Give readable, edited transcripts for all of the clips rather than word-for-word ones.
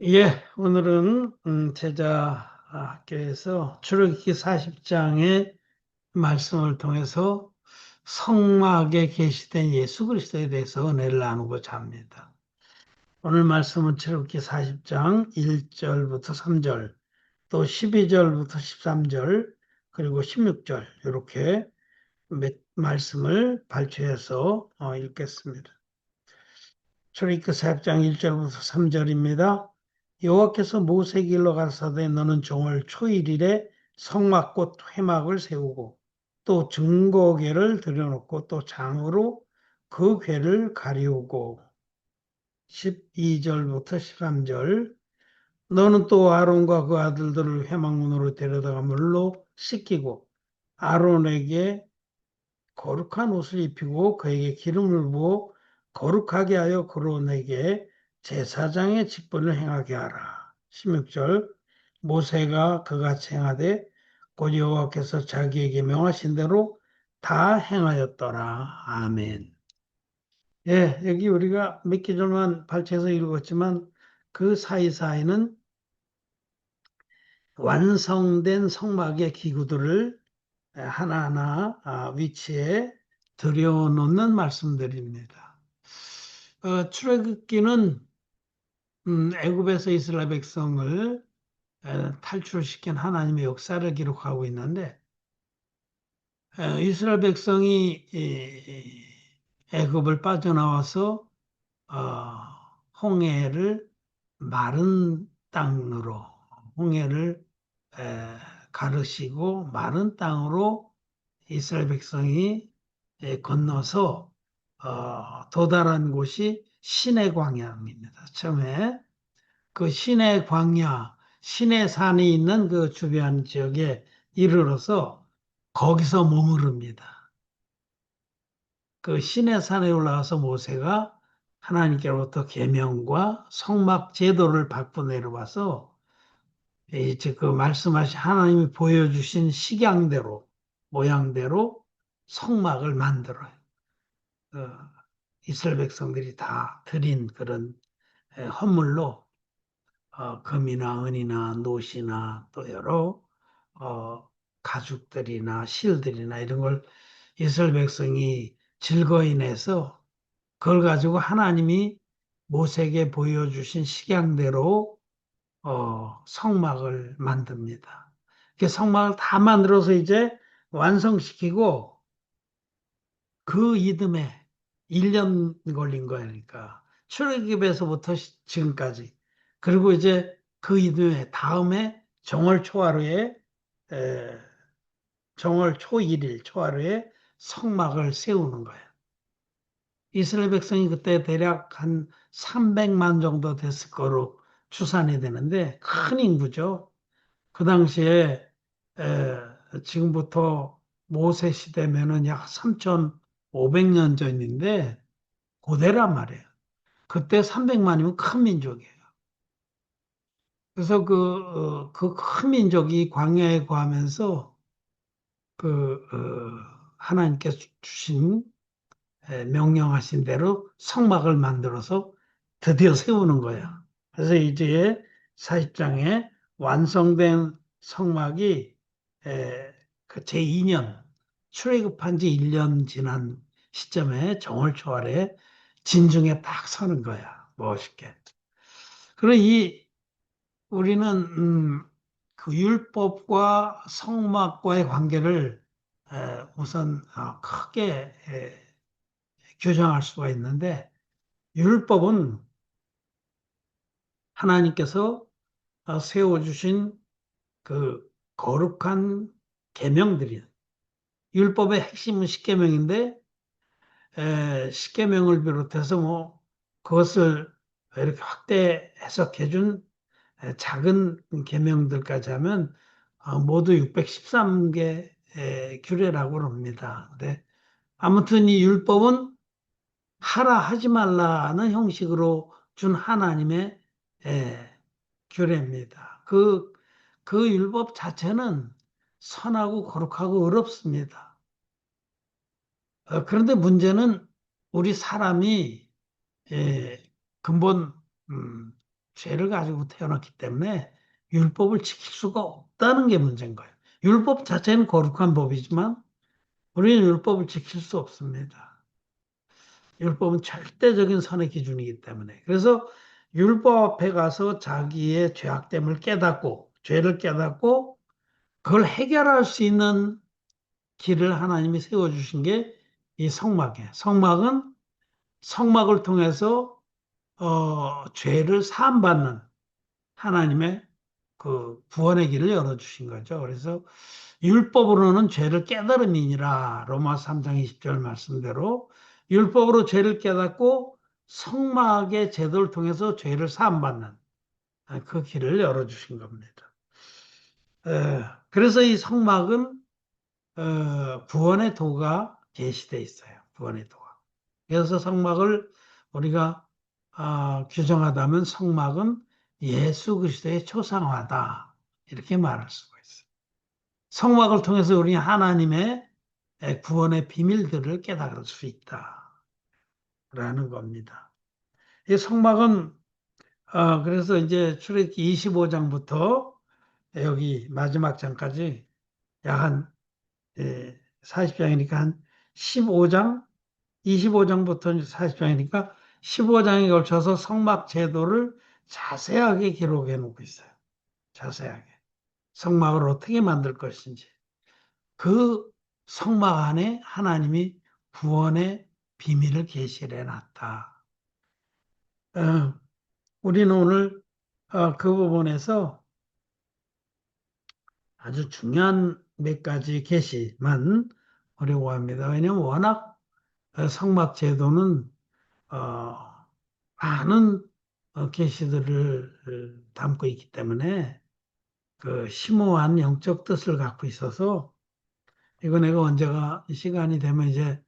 예, 오늘은 제자 학교에서 출애굽기 40장의 말씀을 통해서 성막에 계시된 예수 그리스도에 대해서 은혜를 나누고자 합니다. 오늘 말씀은 출애굽기 40장 1절부터 3절, 또 12절부터 13절, 그리고 16절 이렇게 몇 말씀을 발췌해서 읽겠습니다. 출애굽기 40장 1절부터 3절입니다. 여호와께서 모세에게 일러 가라사대 너는 정월 초일일에 성막곧 회막을 세우고 또 증거궤를 들여놓고 또 장으로 그 궤를 가리우고 12절부터 13절 너는 또 아론과 그 아들들을 회막문으로 데려다가 물로 씻기고 아론에게 거룩한 옷을 입히고 그에게 기름을 부어 거룩하게 하여 그론에게 제사장의 직분을 행하게 하라. 16절 모세가 그같이 행하되 곧 여호와께서 자기에게 명하신 대로 다 행하였더라. 아멘. 예, 여기 우리가 몇 기절만 발췌해서 읽었지만 그 사이사이는 완성된 성막의 기구들을 하나하나 위치에 들여놓는 말씀들입니다. 출애굽기는 애굽에서 이스라엘 백성을 탈출시킨 하나님의 역사를 기록하고 있는데 이스라엘 백성이 애굽을 빠져나와서 어, 홍해를 마른 땅으로 홍해를 가르시고 마른 땅으로 이스라엘 백성이 건너서 도달한 곳이 시내 광야입니다. 처음에 그 시내 광야, 시내 산이 있는 그 주변 지역에 이르러서 거기서 머무릅니다. 그 시내 산에 올라가서 모세가 하나님께로부터 계명과 성막 제도를 받고 내려와서 이제 그 말씀하신 하나님이 보여주신 식양대로 모양대로 성막을 만들어요. 어, 이스라엘 백성들이 다 드린 그런 헌물로 금이나 은이나 노시나 또 여러 어, 가죽들이나 실들이나 이런 걸 이스라엘 백성이 즐거이 내서 그걸 가지고 하나님이 모세에게 보여주신 식양대로 성막을 만듭니다. 그 성막을 다 만들어서 이제 완성시키고 그 이듬해 1년 걸린 거니까 출애굽에서부터 지금까지 그리고 이제 그 이듬해 다음에 정월 초하루에 에, 정월 초 1일 초하루에 성막을 세우는 거예요. 이스라엘 백성이 그때 대략 한 300만 정도 됐을 거로 추산이 되는데 큰 인구죠. 그 당시에 지금부터 모세 시대면은 약 3,500년 전인데 고대란 말이에요. 그때 300만이면 큰 민족이에요. 그래서 그 큰 민족이 광야에 거하면서 하나님께서 주신 명령하신 대로 성막을 만들어서 드디어 세우는 거예요. 그래서 이제 40장에 완성된 성막이 그 제2년 출애굽한 지 1년 지난 시점에 정월 초하루에 진중에 딱 서는 거야. 멋있게. 그리고 우리는 그 율법과 성막과의 관계를 우선 크게 규정할 수가 있는데 율법은 하나님께서 세워주신 그 거룩한 계명들이 율법의 핵심은 십계명인데 십계명을 비롯해서 뭐 그것을 이렇게 확대 해석해 준 작은 계명들까지 하면 모두 613개 규례라고 합니다. 근데 아무튼 이 율법은 하라 하지 말라는 형식으로 준 하나님의 규례입니다. 그 율법 자체는 선하고 거룩하고 의롭습니다. 그런데 문제는 우리 사람이 예, 근본 음, 죄를 가지고 태어났기 때문에 율법을 지킬 수가 없다는 게 문제인 거예요. 율법 자체는 거룩한 법이지만 우리는 율법을 지킬 수 없습니다. 율법은 절대적인 선의 기준이기 때문에. 그래서 율법 앞에 가서 자기의 죄악됨을 깨닫고, 죄를 깨닫고, 그걸 해결할 수 있는 길을 하나님이 세워주신 게 이 성막이에요. 성막은 성막을 통해서 죄를 사함받는 하나님의 그 구원의 길을 열어주신 거죠. 그래서 율법으로는 죄를 깨달음이니라 로마 3장 20절 말씀대로 율법으로 죄를 깨닫고 성막의 제도를 통해서 죄를 사함받는 그 길을 열어주신 겁니다. 그래서 이 성막은 구원의 도가 제시되어 있어요. 구원의 도가. 그래서 성막을 우리가 규정하다면 성막은 예수 그리스도의 초상화다. 이렇게 말할 수가 있어요. 성막을 통해서 우리 하나님의 구원의 비밀들을 깨달을 수 있다라는 겁니다. 이 성막은 그래서 이제 출애굽기 25장부터 여기 마지막 장까지 약 한 40장이니까 한 15장, 25장부터 40장이니까 15장에 걸쳐서 성막 제도를 자세하게 기록해 놓고 있어요. 자세하게. 성막을 어떻게 만들 것인지. 그 성막 안에 하나님이 구원의 비밀을 계시해 놨다. 우리는 오늘 그 부분에서 아주 중요한 몇 가지 계시만 어려워합니다. 왜냐하면 워낙 성막 제도는 많은 계시들을 담고 있기 때문에 그 심오한 영적 뜻을 갖고 있어서 이거 내가 언제가 시간이 되면 이제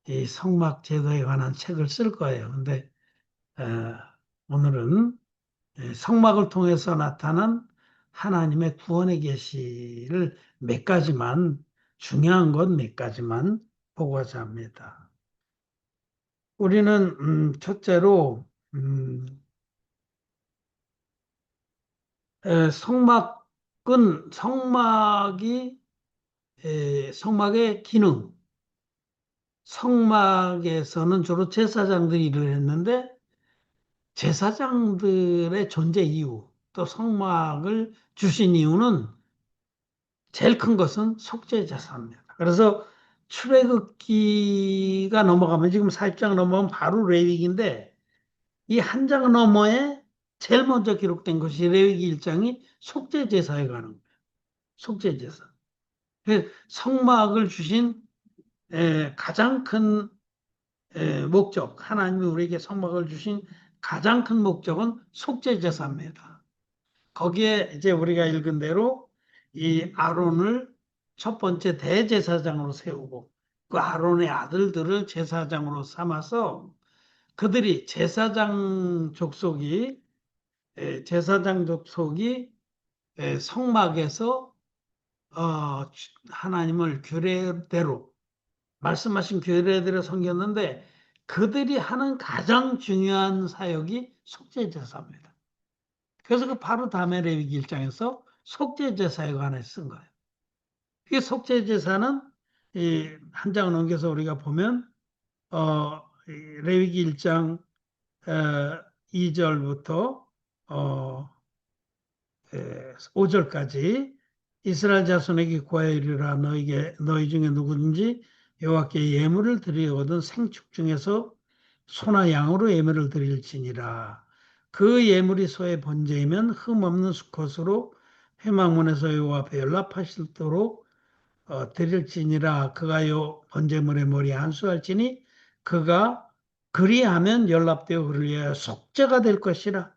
이 성막 제도에 관한 책을 쓸 거예요. 근데 오늘은 성막을 통해서 나타난 하나님의 구원의 계시를 몇 가지만 중요한 것 몇 가지만 보고자 합니다. 우리는 첫째로 성막의 기능, 성막에서는 주로 제사장들이 일을 했는데 제사장들의 존재 이유, 또 성막을 주신 이유는 제일 큰 것은 속죄제사입니다. 그래서 출애굽기가 넘어가면 지금 40장 넘어가면 바로 레위기인데 이 한 장 너머에 제일 먼저 기록된 것이 레위기 1장이 속죄제사에 관한 거예요. 속죄제사. 성막을 주신 가장 큰 목적, 하나님이 우리에게 성막을 주신 가장 큰 목적은 속죄제사입니다. 거기에 이제 우리가 읽은 대로 이 아론을 첫 번째 대제사장으로 세우고 그 아론의 아들들을 제사장으로 삼아서 그들이 제사장 족속이 성막에서 하나님을 규례대로 말씀하신 규례대로 섬겼는데 그들이 하는 가장 중요한 사역이 속죄제사입니다. 그래서 그 바로 다음에 레위기 1장에서 속죄제사에 관해 쓴 거예요. 이 속죄제사는 한 장 넘겨서 우리가 보면 레위기 1장 2절부터 5절까지 이스라엘 자손에게 구하여 이르라 너희 중에 누구든지 여호와께 예물을 드리거든 생축 중에서 소나 양으로 예물을 드릴지니라 그 예물이 소의 번제이면 흠없는 수컷으로 회막문에서 여호와 앞에 연락하실도록 드릴지니라 그가 요 번제물의 머리에 안수할지니 그가 그리하면 연락되어 그를 위하여 속죄가 될 것이라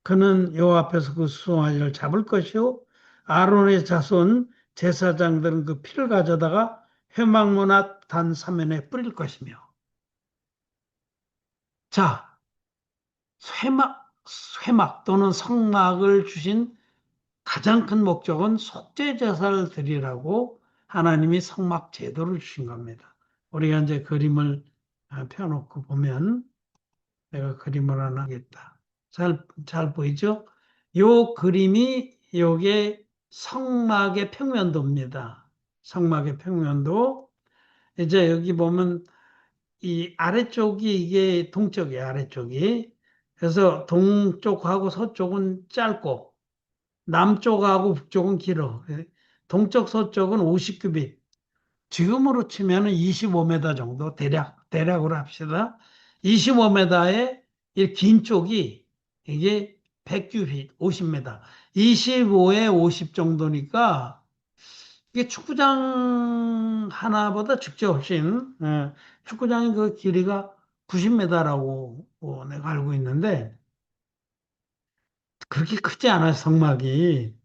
그는 여호와 앞에서 그 수송아지를 잡을 것이요 아론의 자손 제사장들은 그 피를 가져다가 회막문 앞 단 사면에 뿌릴 것이며 자 회막 또는 성막을 주신 가장 큰 목적은 속죄 제사를 드리라고 하나님이 성막 제도를 주신 겁니다. 우리가 이제 그림을 펴놓고 보면 내가 그림을 하나 하겠다. 잘 보이죠? 요 그림이 요게 성막의 평면도입니다. 성막의 평면도. 이제 여기 보면 이 아래쪽이 이게 동쪽이에요, 아래쪽이. 그래서 동쪽하고 서쪽은 짧고 남쪽하고 북쪽은 길어. 동쪽 서쪽은 50규빗. 지금으로 치면은 25m 정도 대략으로 합시다. 25m의 이 긴 쪽이 이게 100규빗 50m. 25에 50 정도니까 이게 축구장 하나보다 직접 훨씬 축구장의 그 길이가 90m라고 내가 알고 있는데 그렇게 크지 않아요, 성막이.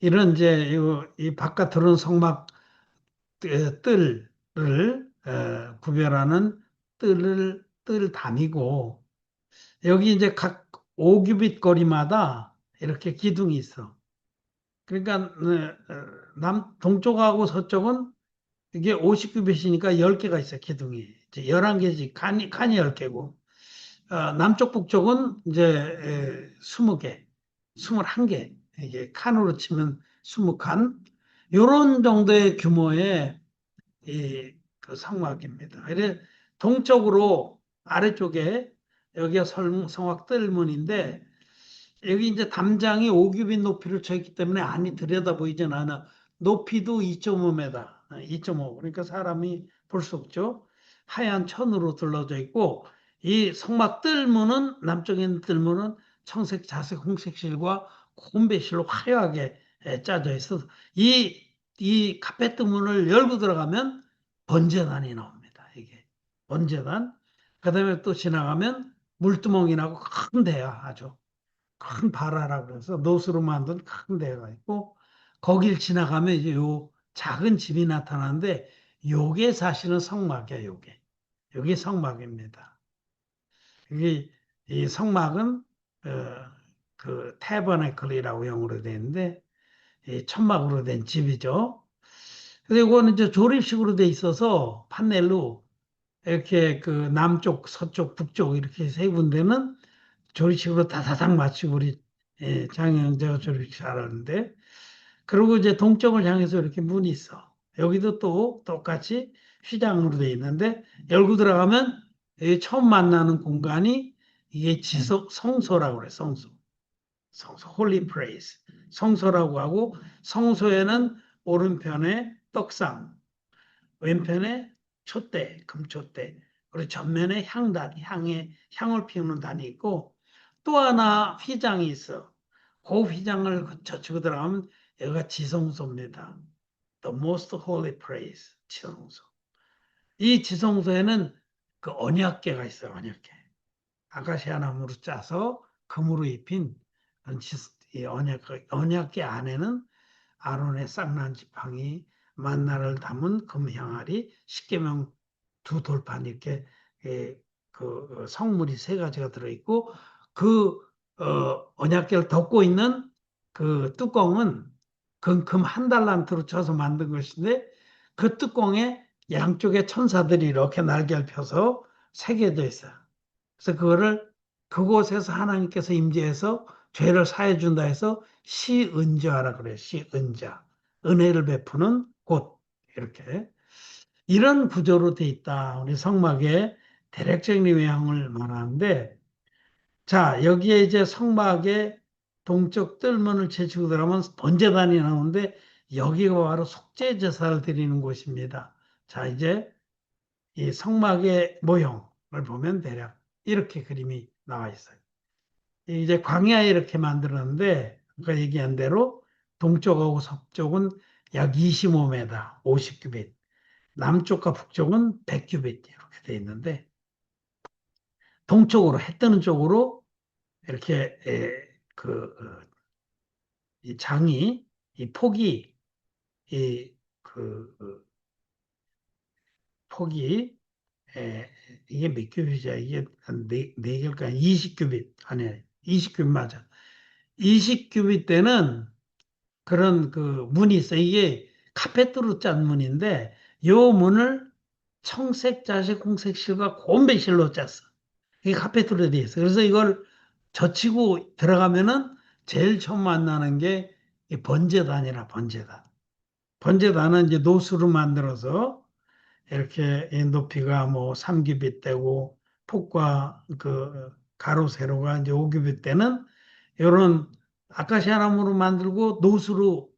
이런 이제 이 바깥으로는 성막 뜰을 구별하는 뜰 담이고 여기 이제 각 5규빗 거리마다 이렇게 기둥이 있어. 그러니까 동쪽하고 서쪽은 이게 50규빗이니까 10개가 있어 기둥이. 이제 11개지 칸이 10개고 남쪽 북쪽은 이제 20개, 21개 이게 칸으로 치면 20칸 요런 정도의 규모의 그 성막입니다. 그래 동쪽으로 아래쪽에 여기가 성막 뜰문인데 여기 이제 담장이 5규빗 높이를 쳐 있기 때문에 안이 들여다 보이진 않아. 높이도 2.5m, 2.5. 그러니까 사람이 볼 수 없죠. 하얀 천으로 둘러져 있고 이 성막 뜰문은 남쪽에 있는 뜰문은 청색, 자색, 홍색 실과 곰배 실로 화려하게 짜져 있어서 이 카페트 문을 열고 들어가면 번제단이 나옵니다. 이게 번제단. 그다음에 또 지나가면 물두멍이 나고 큰 데야 아주. 큰 바라라 그래서 노수로 만든 큰 데가 있고 거길 지나가면 이제 요 작은 집이 나타나는데 요게 사실은 성막이야 요게 요게 성막입니다. 이게 이 성막은 그 태버네클이라고 영어로 되는데 이 천막으로 된 집이죠. 그리고 이거는 이제 조립식으로 돼 있어서 판넬로 이렇게 그 남쪽, 서쪽, 북쪽 이렇게 세 군데는 조리식으로 다다닥 맞추고 우리 장영재가 조리식 잘하는데 그리고 이제 동쪽을 향해서 이렇게 문이 있어. 여기도 또 똑같이 휘장으로 돼 있는데 열고 들어가면 여기 처음 만나는 공간이 이게 지속 성소라고 그래. 성소 홀리 프레이스 성소라고 하고 성소에는 오른편에 떡상 왼편에 촛대 금촛대 그리고 전면에 향단 향을 피우는 단이 있고 또 하나 휘장이 있어. 그 휘장을 젖히고 들어가면 여기가 지성소입니다. The most holy place. 지성소. 이 지성소에는 그 언약궤가 있어요. 언약궤. 아카시아 나무로 짜서 금으로 입힌 이 언약궤 안에는 아론의 쌍난 지팡이, 만나를 담은 금향아리, 십계명 두 돌판 이렇게 그 성물이 세 가지가 들어있고 그 언약궤를 덮고 있는 그 뚜껑은 금 한 달란트로 쳐서 만든 것인데 그 뚜껑에 양쪽에 천사들이 이렇게 날개를 펴서 새겨져 있어요. 그래서 그거를 그곳에서 하나님께서 임재해서 죄를 사해 준다 해서 시은자라 그래요. 시은자. 은혜를 베푸는 곳. 이렇게. 이런 구조로 돼 있다. 우리 성막의 대략적인 외형을 말하는데 자, 여기에 이제 성막의 동쪽 뜰문을 제치고 들어가면 번제단이 나오는데 여기가 바로 속죄 제사를 드리는 곳입니다. 자, 이제 이 성막의 모형을 보면 대략 이렇게 그림이 나와 있어요. 이제 광야에 이렇게 만들었는데 아까 얘기한 대로 동쪽하고 서쪽은 약 25m, 50규빗, 남쪽과 북쪽은 100규빗 이렇게 돼 있는데 동쪽으로 해 뜨는 쪽으로 이렇게 이 장이 이 폭이 이그 폭이 이게 몇 규빗이야? 이게 한네 개일까? 20규빗 아니 20규빗 맞아. 20규빗 때는 그런 그 문이 있어. 이게 카페트로 짠 문인데 요 문을 청색, 자색, 홍색 실과 곰배 실로 짰어. 이게 카페트로 돼 있어. 그래서 이걸 젖히고 들어가면은 제일 처음 만나는 게 이 번제단이라 번제단. 번제단은 이제 노수로 만들어서 이렇게 이 높이가 뭐 3규빗 되고 폭과 그 가로 세로가 이제 5규빗 되는 이런 아카시아 나무로 만들고 노수로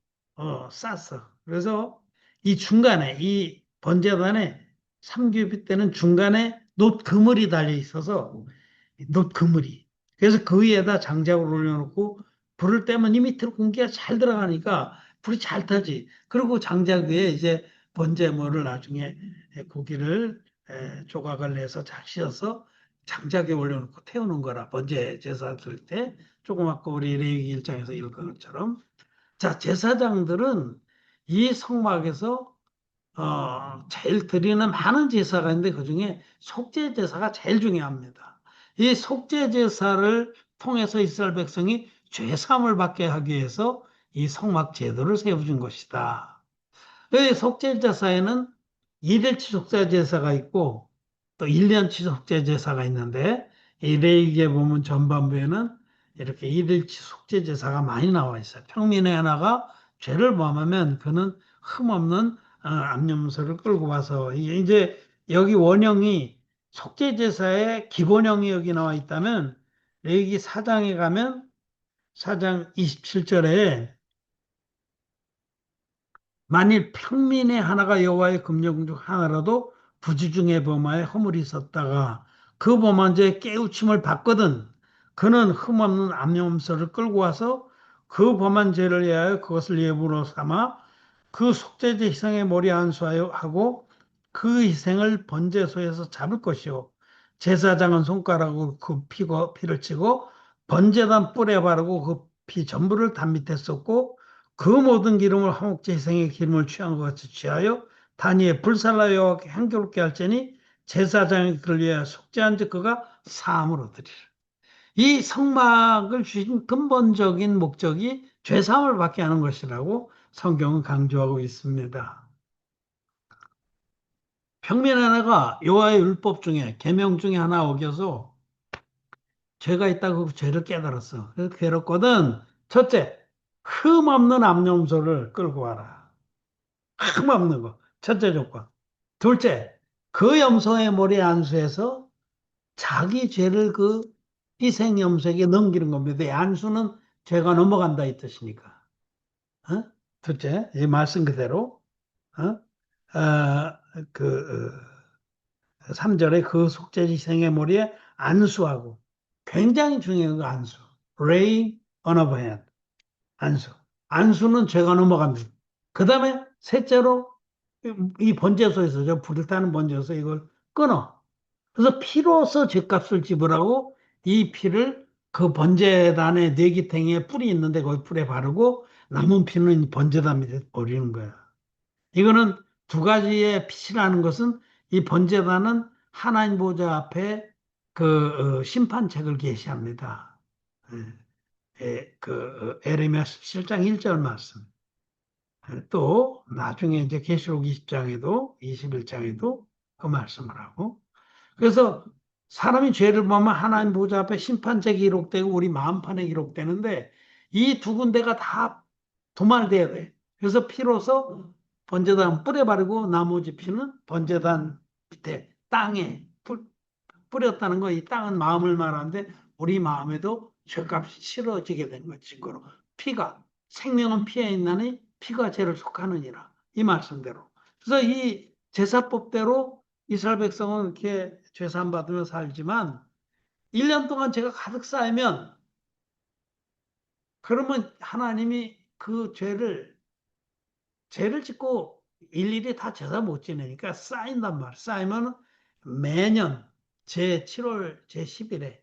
쌌어. 그래서 이 중간에 이 번제단에 3규빗 되는 중간에 놋 그물이 달려 있어서 놋 그물이. 그래서 그 위에다 장작을 올려놓고 불을 떼면 이 밑으로 공기가 잘 들어가니까 불이 잘 타지. 그리고 장작 위에 이제 번제물을 나중에 고기를 조각을 내서 잘 씌어서 장작에 올려놓고 태우는 거라. 번제 제사 드릴 때 조그맣고 우리 레위기 일장에서 읽은 것처럼. 자, 제사장들은 이 성막에서 제일 드리는 많은 제사가 있는데 그중에 속죄 제사가 제일 중요합니다. 이 속죄 제사를 통해서 이스라엘 백성이 죄 사함을 받게 하기 위해서 이 성막 제도를 세워준 것이다. 이 속죄 제사에는 이일치 속죄 제사가 있고 또 1년치 속죄 제사가 있는데 이 레위기에 보면 전반부에는 이렇게 이일치 속죄 제사가 많이 나와 있어요. 평민의 하나가 죄를 범하면 그는 흠없는 암염소를 끌고 와서 이게 이제 여기 원형이 속죄 제사의 기본형이 여기 나와 있다면 레위기 4장에 가면 4장 27절에 만일 평민의 하나가 여호와의 금령 중 하나라도 부지 중에 범하여 허물이 있었다가 그 범한 죄에 깨우침을 받거든 그는 흠없는 암염소를 끌고 와서 그 범한 죄를 위하여 그것을 예물로 삼아 그 속죄제 희생의 머리 안수하고 그 희생을 번제소에서 잡을 것이요 제사장은 손가락으로 그 피를 치고 번제단 뿔에 바르고 그 피 전부를 단 밑에 쏟고 그 모든 기름을 화목제 희생의 기름을 취한 것 같이 취하여 단위에 불살라 여호와께 향기롭게 할지니 제사장이 그를 위하여 속죄한 즉 그가 사함을 얻으리라. 이 성막을 주신 근본적인 목적이 죄사함을 받게 하는 것이라고 성경은 강조하고 있습니다. 평민 하나가 여호와의 율법 중에 계명 중에 하나 어겨서 죄가 있다고 그 죄를 깨달았어. 그래서 괴롭거든. 첫째, 흠 없는 암염소를 끌고 와라. 흠 없는 거. 첫째 조건. 둘째, 그 염소의 머리에 안수해서 자기 죄를 그 희생 염소에게 넘기는 겁니다. 이 안수는 죄가 넘어간다 이 뜻이니까. 어? 둘째, 이 말씀 그대로. 어? 그 3절에 그 속죄지생의 머리에 안수하고 굉장히 중요한 거 안수. Lay on of hand. 안수. 안수는 죄가 넘어갑니다. 그 다음에 셋째로 이 번제소에서 저 불을 타는 번제소 이걸 끊어. 그래서 피로서 죄값을 지불하고 이 피를 그 번제단의 뇌기탱이에 뿔이 있는데 거기 뿔에 바르고 남은 피는 번제단 밑에 버리는 거야. 이거는 두 가지의 빛이라는 것은 이 번제단은 하나님 보좌 앞에 그 심판책을 계시합니다. 그 에레미야 17장 1절 말씀. 또 나중에 이제 계시록 20장에도 21장에도 그 말씀을 하고 그래서 사람이 죄를 범하면 하나님 보좌 앞에 심판책 기록되고 우리 마음판에 기록되는데 이 두 군데가 다 도말돼야 돼. 그래서 피로서 번제단 뿌려 바르고 나머지 피는 번제단 밑에 땅에 뿌렸다는 거. 이 땅은 마음을 말하는데 우리 마음에도 죄값이 치러지게 된 거지. 증거로 피가 생명은 피에 있나니 피가 죄를 속하느니라 이 말씀대로. 그래서 이 제사법대로 이스라엘 백성은 이렇게 죄산 받으며 살지만 1년 동안 죄가 가득 쌓이면 그러면 하나님이 그 죄를 짓고 일일이 다 제사 못 지내니까 쌓인단 말이야. 쌓이면 매년 제7월 제10일에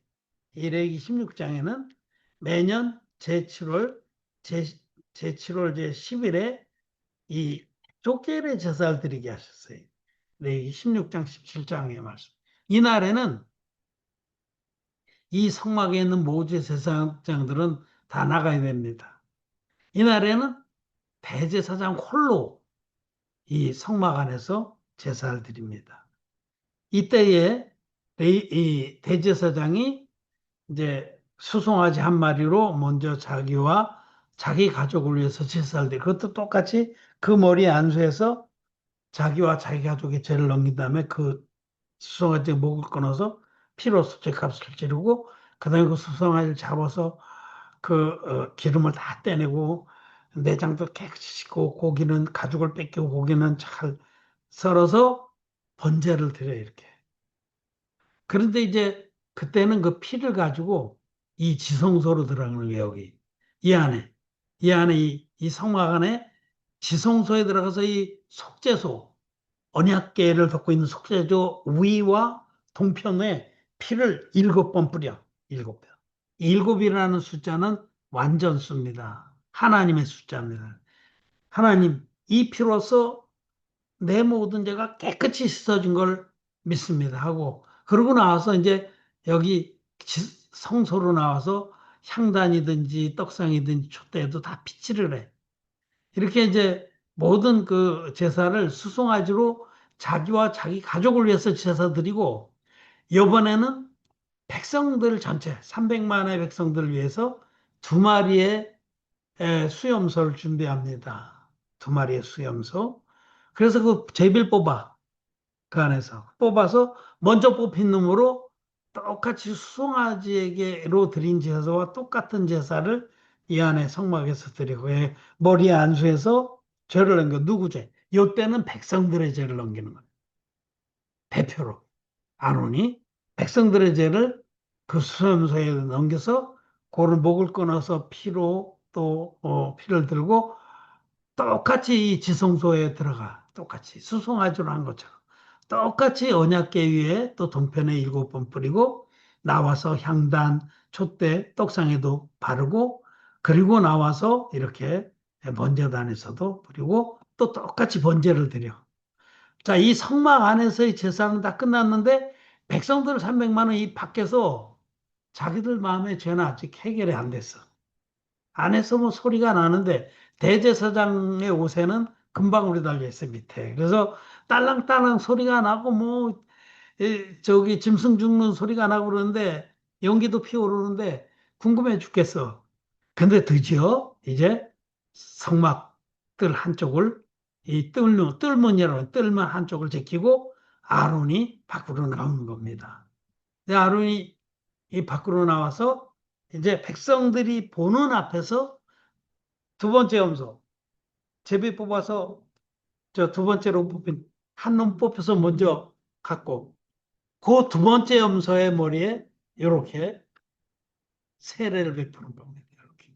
이레기 16장에는 매년 제7월 제7월 제10일에 이 족제의 제사를 드리게 하셨어요. 레위기 16장 17장의 말씀. 이날에는 이 성막에 있는 모든 제사장들은 다 나가야 됩니다. 이날에는 대제사장 홀로 이 성막 안에서 제사를 드립니다. 이때에 이 대제사장이 이제 수송아지 한 마리로 먼저 자기와 자기 가족을 위해서 제사를 드리고 그것도 똑같이 그 머리에 안수해서 자기와 자기 가족의 죄를 넘긴 다음에 그 수송아지 목을 끊어서 피로써 죄값을 치르고 그다음에 그 수송아지를 잡아서 그 기름을 다 떼내고 내장도 깨끗이 씻고 고기는 가죽을 뺏기고 고기는 잘 썰어서 번제를 드려요 이렇게. 그런데 이제 그때는 그 피를 가지고 이 지성소로 들어가는 거예요 여기 이 안에 이 성막 안에 지성소에 들어가서 이 속죄소 언약궤를 덮고 있는 속죄소 위와 동편에 피를 7번 뿌려. 7번. 일곱이라는 숫자는 완전수입니다. 하나님의 숫자입니다. 하나님, 이 피로서 내 모든 죄가 깨끗이 씻어진 걸 믿습니다. 하고, 그러고 나와서 이제 여기 성소로 나와서 향단이든지 떡상이든지 촛대에도 다 피치를 해. 이렇게 이제 모든 그 제사를 수송아지로 자기와 자기 가족을 위해서 제사 드리고, 이번에는 백성들 전체, 300만의 백성들을 위해서 두 마리의 수염소를 준비합니다. 두 마리의 수염소. 그래서 그 제비를 뽑아. 그 안에서. 뽑아서 먼저 뽑힌 놈으로 똑같이 수송아지에게로 드린 제사와 똑같은 제사를 이 안에 성막에서 드리고 머리에 안수해서 죄를 넘겨 누구 죄? 이때는 백성들의 죄를 넘기는 거예요. 대표로. 아론이 백성들의 죄를 그 수염소에 넘겨서 고를 목을 끊어서 피로 또 피를 들고 똑같이 이 지성소에 들어가. 똑같이 수송아지로 한 것처럼. 똑같이 언약궤 위에 또 동편에 7번 뿌리고 나와서 향단, 촛대, 떡상에도 바르고 그리고 나와서 이렇게 번제단에서도 뿌리고 또 똑같이 번제를 드려. 자, 이 성막 안에서의 제사는 다 끝났는데 백성들 300만 원이 밖에서 자기들 마음의 죄는 아직 해결이 안 됐어. 안에서 뭐 소리가 나는데 대제사장의 옷에는 금방울이 달려 있어 밑에. 그래서 딸랑딸랑 소리가 나고 뭐 저기 짐승 죽는 소리가 나고 그러는데 연기도 피어오르는데 궁금해 죽겠어. 근데 드디어 이제 성막들 한쪽을 이 뜰문이라고 뜰문 한쪽을 제끼고 아론이 밖으로 나오는 겁니다. 근데 아론이 이 밖으로 나와서 이제 백성들이 보는 앞에서 두 번째 염소 제비 뽑아서 저 두 번째로 뽑힌 한 놈 뽑혀서 먼저 갖고 그 두 번째 염소의 머리에 이렇게 세례를 베푸는 겁니다. 이렇게.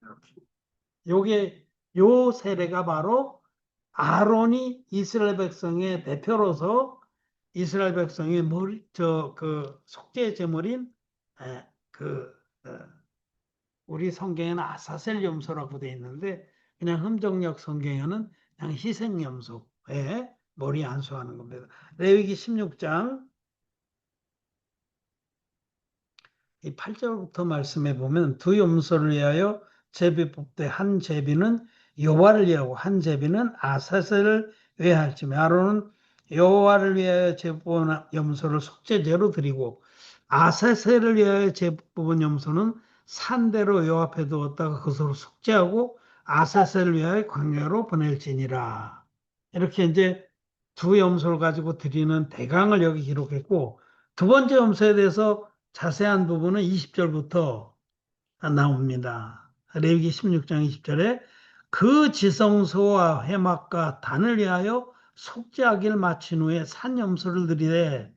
이렇게. 요게 요 세례가 바로 아론이 이스라엘 백성의 대표로서 이스라엘 백성의 머리 저 그 속죄 제물인 그 우리 성경에는 아사셀 염소라고 돼 있는데 그냥 흠정역 성경에는 그냥 희생 염소에 머리 안수하는 겁니다. 레위기 16장 이 8절부터 말씀해 보면 두 염소를 위하여 제비 뽑되 한 제비는 여호와를 위하고 한 제비는 아사셀을 위하였으며 아론은 여호와를 위하여 제비 뽑은 염소를 속죄제로 드리고 아사셀을 위하여 제비 뽑은 염소는 산대로 여호와 앞에 두었다가 그것으로 속죄하고 아사셀을 위하여 광야로 보낼지니라. 이렇게 이제 두 염소를 가지고 드리는 대강을 여기 기록했고 두 번째 염소에 대해서 자세한 부분은 20절부터 나옵니다. 레위기 16장 20절에 그 지성소와 회막과 단을 위하여 속죄하기를 마친 후에 산염소를 드리되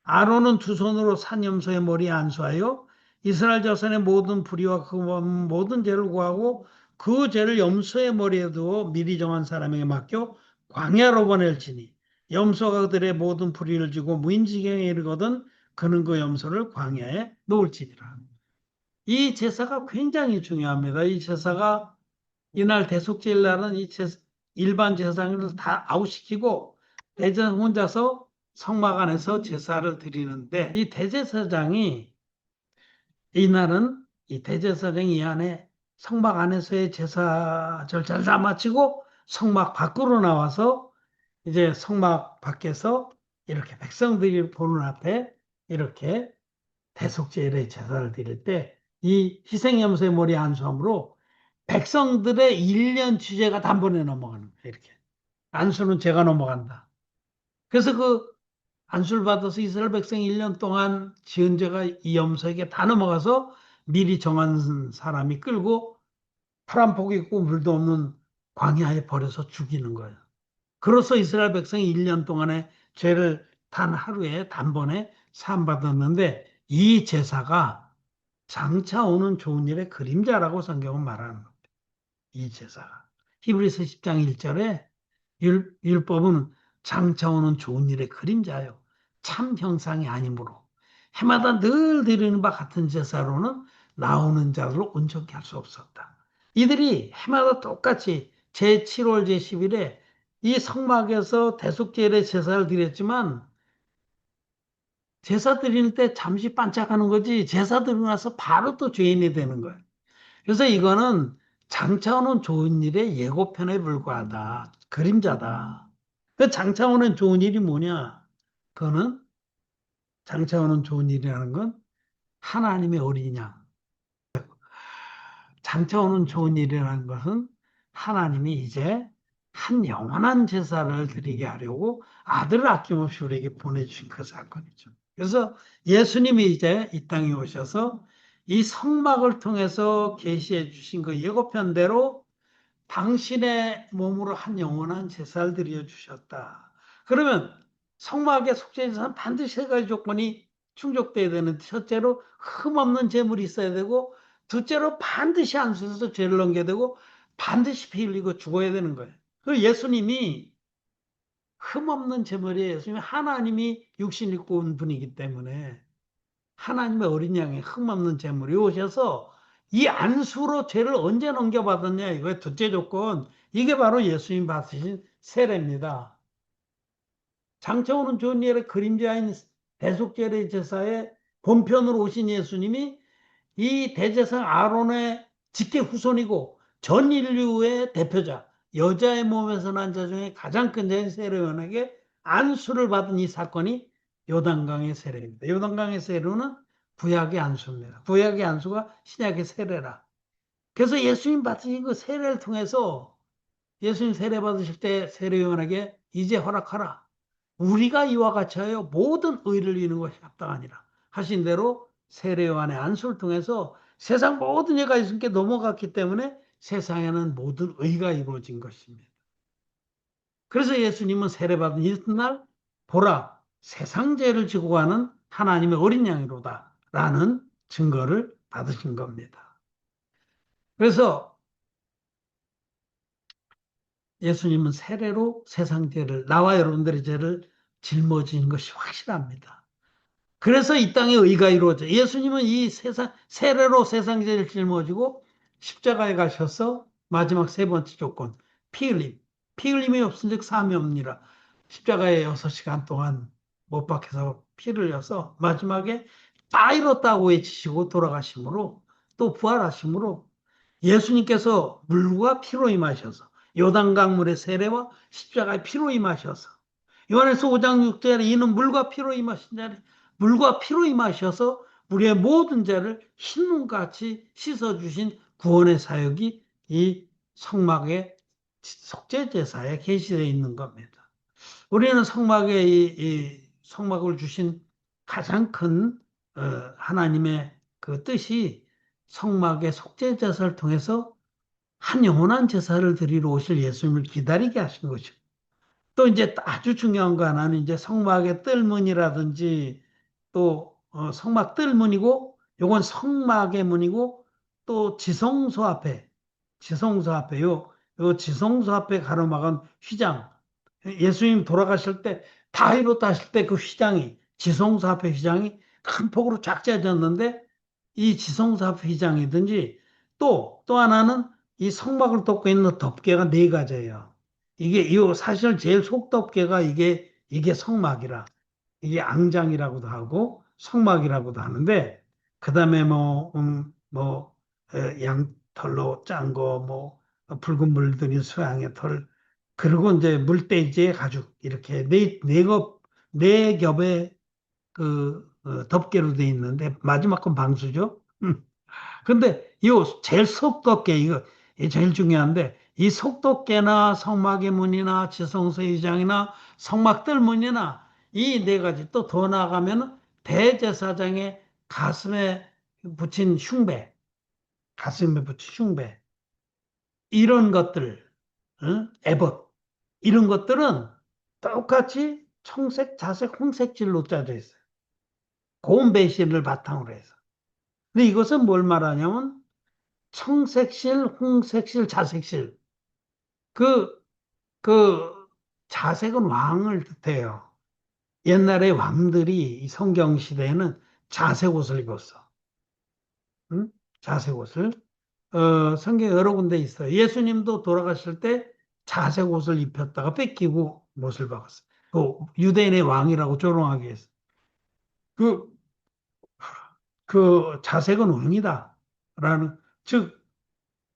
아론은 두 손으로 산염소의 머리에 안수하여 이스라엘 자손의 모든 불의와 그 모든 죄를 구하고 그 죄를 염소의 머리에 두어 미리 정한 사람에게 맡겨 광야로 보낼지니 염소가 그들의 모든 불의를 지고 무인지경에 이르거든 그는 그 염소를 광야에 놓을지니라. 이 제사가 굉장히 중요합니다. 이 제사가 이날 대속제일 날은 일반 제사장을 다 아웃시키고 대제사장 혼자서 성막 안에서 제사를 드리는데 이 대제사장이 이날은 이 대제사장이 이 안에 성막 안에서의 제사 절차를 다 마치고 성막 밖으로 나와서 이제 성막 밖에서 이렇게 백성들이 보는 앞에 이렇게 대속제일의 제사를 드릴 때 이 희생염소의 머리 안수함으로 백성들의 1년 취재가 단번에 넘어가는 거예요. 이렇게. 안수는 제가 넘어간다. 그래서 그 안수를 받아서 이스라엘 백성이 1년 동안 지은 죄가 이 염소에게 다 넘어가서 미리 정한 사람이 끌고 파란 폭이 있고 물도 없는 광야에 버려서 죽이는 거예요. 그래서 이스라엘 백성이 1년 동안의 죄를 단 하루에 단번에 사함받았는데 이 제사가 장차 오는 좋은 일의 그림자라고 성경은 말하는 겁니다. 이 제사가. 히브리서 10장 1절에 율법은 장차 오는 좋은 일의 그림자요. 참 형상이 아니므로 해마다 늘 드리는 바 같은 제사로는 나오는 자들을 온전케 할 수 없었다. 이들이 해마다 똑같이 제7월 제10일에 이 성막에서 대속제일의 제사를 드렸지만 제사 드릴 때 잠시 반짝하는 거지 제사 드리고 나서 바로 또 죄인이 되는 거예요. 그래서 이거는 장차 오는 좋은 일의 예고편에 불과하다. 그림자다. 그 장차 오는 좋은 일이 뭐냐? 그거는 장차 오는 좋은 일이라는 건 하나님의 어린 양. 장차 오는 좋은 일이라는 것은 하나님이 이제 한 영원한 제사를 드리게 하려고 아들을 아낌없이 우리에게 보내주신 그 사건이죠. 그래서 예수님이 이제 이 땅에 오셔서 이 성막을 통해서 계시해 주신 그 예고편대로 당신의 몸으로 한 영원한 제사를 드려 주셨다. 그러면 성막의 속죄제사는 반드시 세 가지 조건이 충족돼야 되는데 첫째로 흠없는 제물이 있어야 되고 둘째로 반드시 안수에서 죄를 넘겨야 되고 반드시 피 흘리고 죽어야 되는 거예요. 그 예수님이 흠없는 제물이에요. 예수님이 하나님이 육신 입고 온 분이기 때문에 하나님의 어린 양의 흠없는 제물이 오셔서 이 안수로 죄를 언제 넘겨받았냐 이거의 둘째 조건 이게 바로 예수님 받으신 세례입니다. 장차 오는 좋은 일의 그림자인 대속죄의 제사의 본편으로 오신 예수님이 이 대제사장 아론의 직계 후손이고 전 인류의 대표자 여자의 몸에서 난 자 중에 가장 큰 자인 세례요한에게 안수를 받은 이 사건이 요단강의 세례입니다. 요단강의 세례는 구약의 안수입니다. 구약의 안수가 신약의 세례라. 그래서 예수님 받으신 그 세례를 통해서 예수님 세례 받으실 때 세례요한에게 이제 허락하라. 우리가 이와 같이 하여 모든 의를 이루는 것이 합당하니라. 하신 대로 세례요한의 안수를 통해서 세상 모든 죄가 예수님께 넘어갔기 때문에 세상에는 모든 의가 이루어진 것입니다. 그래서 예수님은 세례받은 이튿날 보라 세상 죄를 지고 가는 하나님의 어린 양이로다 라는 증거를 받으신 겁니다. 그래서 예수님은 세례로 세상 죄를 나와 여러분들의 죄를 짊어진 것이 확실합니다. 그래서 이 땅에 의가 이루어져. 예수님은 이 세상, 세례로 세상 죄를 짊어지고 십자가에 가셔서 마지막 세 번째 조건, 피 흘림. 피 흘림이 없은즉 사함이 없니라. 십자가에 6시간 동안 못 박혀서 피를 흘려서 마지막에 다 이뤘다고 외치시고 돌아가심으로 또 부활하심으로 예수님께서 물과 피로 임하셔서 요단강물의 세례와 십자가의 피로 임하셔서 요한에서 5장 6절에 이는 물과 피로 임하신 자리 물과 피로 임하셔서 우리의 모든 죄를 흰눈같이 씻어주신 구원의 사역이 이 성막의 속죄제사에 계시되어 있는 겁니다. 우리는 성막에 이 성막을 주신 가장 큰 하나님의 그 뜻이 성막의 속죄제사를 통해서 한 영원한 제사를 드리러 오실 예수님을 기다리게 하신 거죠. 또 이제 아주 중요한 거 하나는 이제 성막의 뜰문이라든지 또 성막 뜰문이고 요건 성막의 문이고 또 지성소 앞에 요 지성소 앞에 가로막은 휘장 예수님 돌아가실 때 다 이뤘다 하실 때 그 휘장이 지성소 앞에 휘장이 큰 폭으로 쫙 짜졌는데 이 지성소 앞 휘장이든지 또 하나는 이 성막을 덮고 있는 덮개가 네 가지예요. 이게 이 사실 제일 속덮개가 이게 성막이라 이게 앙장이라고도 하고 성막이라고도 하는데 그다음에 뭐 양털로 짠 거 뭐 붉은 물들인 수양의 털 그리고 이제 물돼지의 가죽 이렇게 네 겹의 그 덮개로 돼 있는데 마지막 건 방수죠. 근데 이 제일 속도계 이게 제일 중요한데 이 속도계나 성막의 문이나 지성소 의장이나 성막들 문이나 이 네 가지 또 더 나아가면 대제사장의 가슴에 붙인 흉배, 가슴에 붙인 흉배 이런 것들, 에봇 이런 것들은 똑같이 청색, 자색, 홍색질로 짜져 있어요. 고운 배실을 바탕으로 해서. 근데 이것은 뭘 말하냐면 청색실, 홍색실, 자색실. 그, 그 자색은 왕을 뜻해요. 옛날에 왕들이 이 성경 시대에는 자색 옷을 입었어. 응? 자색 옷을. 성경에 여러 군데 있어요. 예수님도 돌아가실 때 자색 옷을 입혔다가 뺏기고 못을 박았어요. 그 유대인의 왕이라고 조롱하게 했어. 그, 그 자색은 왕이다. 라는, 즉,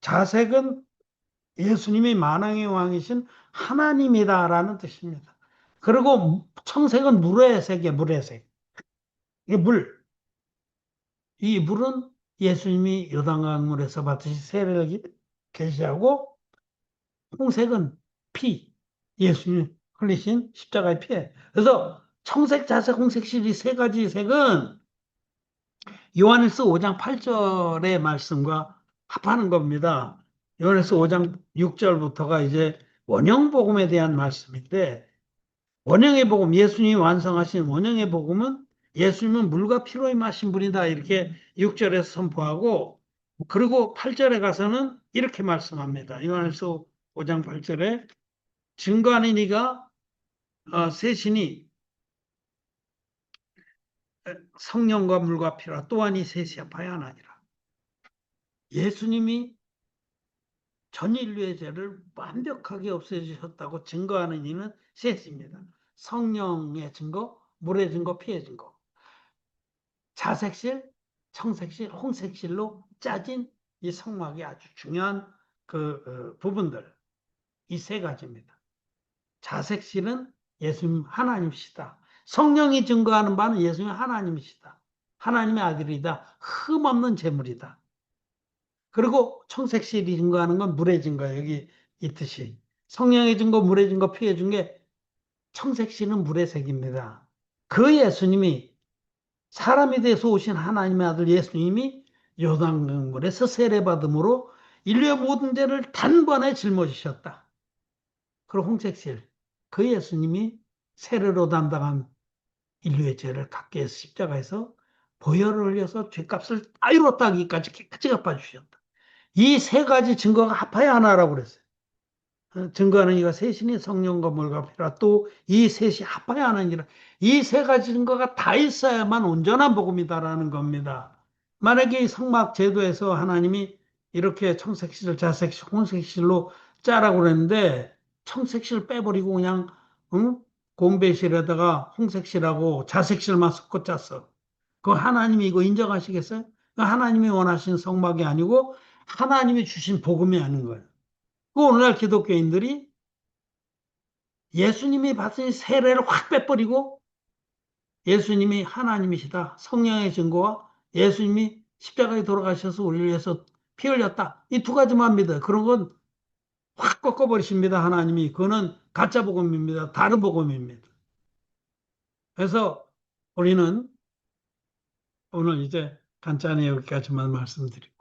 자색은 예수님이 만왕의 왕이신 하나님이다라는 뜻입니다. 그리고 청색은 물의 색이에요, 물의 색. 이게 물. 이 물은 예수님이 요단강물에서 받으신 세례를 계시하고 홍색은 피. 예수님 흘리신 십자가의 피에. 그래서 청색, 자색, 홍색, 이 세 가지 색은 요한일서 5장 8절의 말씀과 합하는 겁니다. 요한일서 5장 6절부터가 이제 원형복음에 대한 말씀인데 원형의 복음, 예수님이 완성하신 원형의 복음은 예수님은 물과 피로 임하신 분이다 이렇게 6절에서 선포하고 그리고 8절에 가서는 이렇게 말씀합니다. 요한일서 5장 8절에 증거하는 이가 셋이니 성령과 물과 피라 또한 이 셋이 합하여 하나니라. 예수님이 전 인류의 죄를 완벽하게 없애주셨다고 증거하는 이는 셋입니다. 성령의 증거, 물의 증거, 피의 증거. 자색실, 청색실, 홍색실로 짜진 이 성막의 아주 중요한 부분들. 이 세 가지입니다. 자색실은 예수님 하나님이시다. 성령이 증거하는 바는 예수님 하나님이시다. 하나님의 아들이다. 흠없는 제물이다. 그리고 청색실이 증거하는 건 물의 증거 여기 있듯이 성령의 증거, 물의 증거, 피의 증거 청색실은 물의 색입니다. 그 예수님이 사람이 돼서 오신 하나님의 아들 예수님이 요단강물에서 세례받음으로 인류의 모든 죄를 단번에 짊어지셨다. 그리고 홍색실 그 예수님이 세례로 담당한 인류의 죄를 갖게 해서 십자가에서 보혈을 흘려서 죄값을 다 이뤘다기까지 깨끗이 갚아주셨다. 이 세 가지 증거가 합하여 하나라고 그랬어요. 증거하는 이가 셋이니 성령과 물과 피라 또 이 셋이 합하여 하느니라. 이 세 가지 증거가 다 있어야만 온전한 복음이다라는 겁니다. 만약에 이 성막 제도에서 하나님이 이렇게 청색실, 자색실, 홍색실로 짜라고 그랬는데 청색실 빼버리고 그냥 응? 곰배실에다가 홍색실하고 자색실만 섞어 짰어. 그 하나님이 이거 인정하시겠어요? 그 하나님이 원하신 성막이 아니고 하나님이 주신 복음이 아닌 거예요. 그 오늘날 기독교인들이 예수님이 받으신 세례를 확 빼버리고 예수님이 하나님이시다. 성령의 증거와 예수님이 십자가에 돌아가셔서 우리를 위해서 피 흘렸다. 이 두 가지만 믿어요. 그런 건 확 꺾어버리십니다. 하나님이. 그거는 가짜 복음입니다. 다른 복음입니다. 그래서 우리는 오늘 이제 간단히 여기까지만 말씀드리고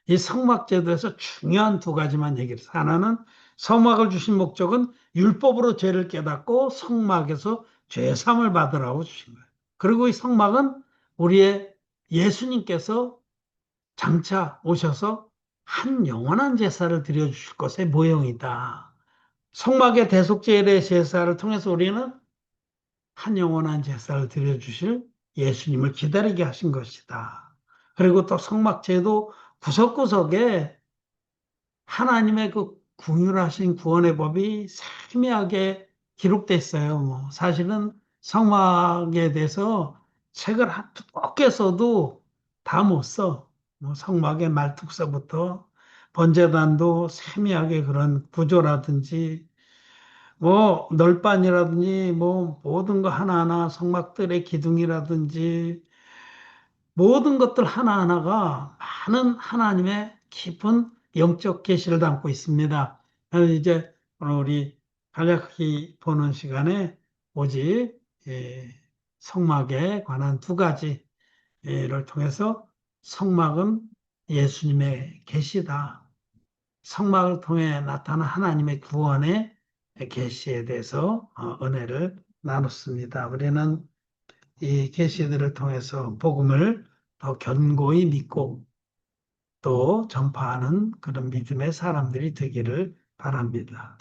이 성막제도에서 중요한 두 가지만 얘기를 해요. 하나는 성막을 주신 목적은 율법으로 죄를 깨닫고 성막에서 죄삼을 받으라고 주신 거예요. 그리고 이 성막은 우리의 예수님께서 장차 오셔서 한 영원한 제사를 드려주실 것의 모형이다. 성막의 대속제의 제사를 통해서 우리는 한 영원한 제사를 드려주실 예수님을 기다리게 하신 것이다. 그리고 또 성막제도 구석구석에 하나님의 그 궁율하신 구원의 법이 세미하게 기록돼 있어요. 뭐 사실은 성막에 대해서 책을 두껍게 써도 다 못 써. 뭐 성막의 말뚝서부터 번제단도 세미하게 그런 구조라든지 뭐 널판이라든지 뭐 모든 거 하나하나 성막들의 기둥이라든지 모든 것들 하나하나가 많은 하나님의 깊은 영적 계시를 담고 있습니다. 이제 오늘 우리 간략히 보는 시간에 오직 성막에 관한 두 가지를 통해서 성막은 예수님의 계시다. 성막을 통해 나타난 하나님의 구원의 계시에 대해서 은혜를 나눴습니다. 우리는 이 계시들을 통해서 복음을 더 견고히 믿고 또 전파하는 그런 믿음의 사람들이 되기를 바랍니다.